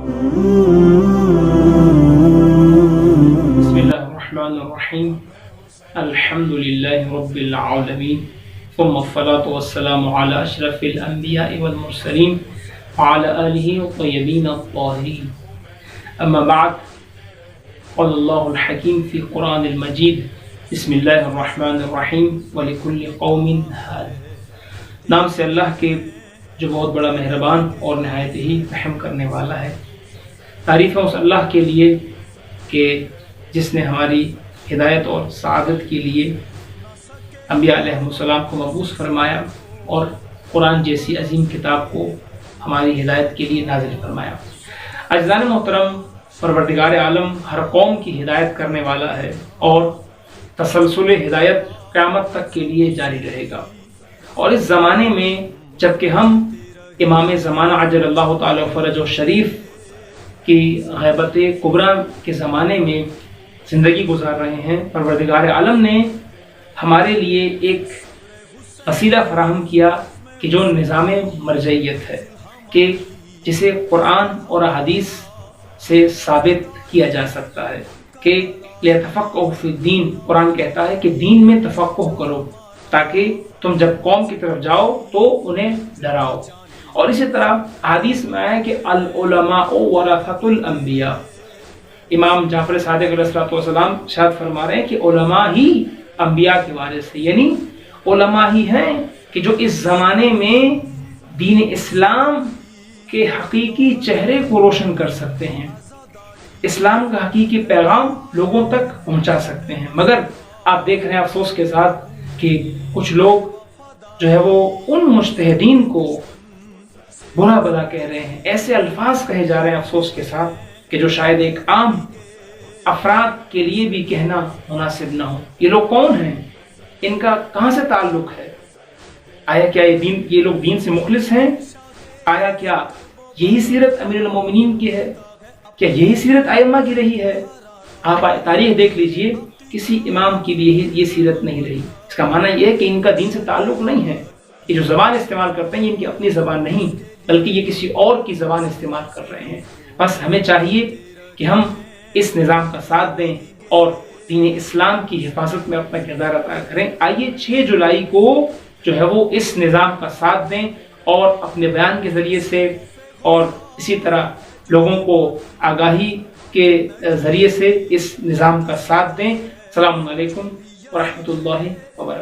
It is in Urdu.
بسم الله الرحمن الرحيم. الحمد لله رب العالمين، ثم الصلاة والسلام على أشرف الأنبياء والمرسلين وعلى آله الطيبين الطاهرين. أما بعد، قال الله الحكيم في القرآن المجيد: بسم الله الرحمن الرحيم ولكل قوم هاد. نام سے اللہ کے جو بہت بڑا مہربان اور نہایت ہی رحم کرنے والا ہے۔ تعریف ہے اس اللہ کے لیے کہ جس نے ہماری ہدایت اور سعادت کے لیے انبیاء علیہ السلام کو مبعوث فرمایا اور قرآن جیسی عظیم کتاب کو ہماری ہدایت کے لیے نازل فرمایا۔ عزیزان محترم، پروردگار عالم ہر قوم کی ہدایت کرنے والا ہے اور تسلسل ہدایت قیامت تک کے لیے جاری رہے گا۔ اور اس زمانے میں جبکہ ہم امام زمانہ عجل اللہ تعالی فرج و شریف کی غیبت کبریٰ کے زمانے میں زندگی گزار رہے ہیں، پروردگار عالم نے ہمارے لیے ایک وسیلہ فراہم کیا کہ جو نظام مرجعیت ہے، کہ جسے قرآن اور حدیث سے ثابت کیا جا سکتا ہے کہ لِيَتَفَقَّهُوا فِي الدِّينِ۔ قرآن کہتا ہے کہ دین میں تفقہ کرو تاکہ تم جب قوم کی طرف جاؤ تو انہیں ڈراؤ۔ اور اسی طرح حدیث میں آیا کہ العلماء ورثۃ الانبیاء، امام جعفر صادق علیہ السلام ارشاد فرما رہے ہیں کہ علماء ہی انبیاء کے وارث ہیں، یعنی علماء ہی ہیں کہ جو اس زمانے میں دین اسلام کے حقیقی چہرے کو روشن کر سکتے ہیں، اسلام کا حقیقی پیغام لوگوں تک پہنچا سکتے ہیں۔ مگر آپ دیکھ رہے ہیں افسوس کے ساتھ کہ کچھ لوگ جو ہے وہ ان مجتہدین کو برا بلا کہہ رہے ہیں، ایسے الفاظ کہے جا رہے ہیں افسوس کے ساتھ کہ جو شاید ایک عام افراد کے لیے بھی کہنا مناسب نہ ہو۔ یہ لوگ کون ہیں؟ ان کا کہاں سے تعلق ہے؟ آیا کیا یہ لوگ دین سے مخلص ہیں؟ آیا کیا یہی سیرت امیر المومنین کی ہے؟ کیا یہی سیرت ائمہ کی رہی ہے؟ آپ تاریخ دیکھ لیجئے، کسی امام کی بھی یہ سیرت نہیں رہی۔ اس کا معنی یہ ہے کہ ان کا دین سے تعلق نہیں ہے۔ یہ جو زبان استعمال کرتے ہیں یہ ان کی اپنی زبان نہیں، بلکہ یہ کسی اور کی زبان استعمال کر رہے ہیں۔ بس ہمیں چاہیے کہ ہم اس نظام کا ساتھ دیں اور دین اسلام کی حفاظت میں اپنا کردار ادا کریں۔ آئیے 6 جولائی کو جو ہے وہ اس نظام کا ساتھ دیں اور اپنے بیان کے ذریعے سے اور اسی طرح لوگوں کو آگاہی کے ذریعے سے اس نظام کا ساتھ دیں۔ السلام علیکم ورحمۃ اللہ وبرکاتہ۔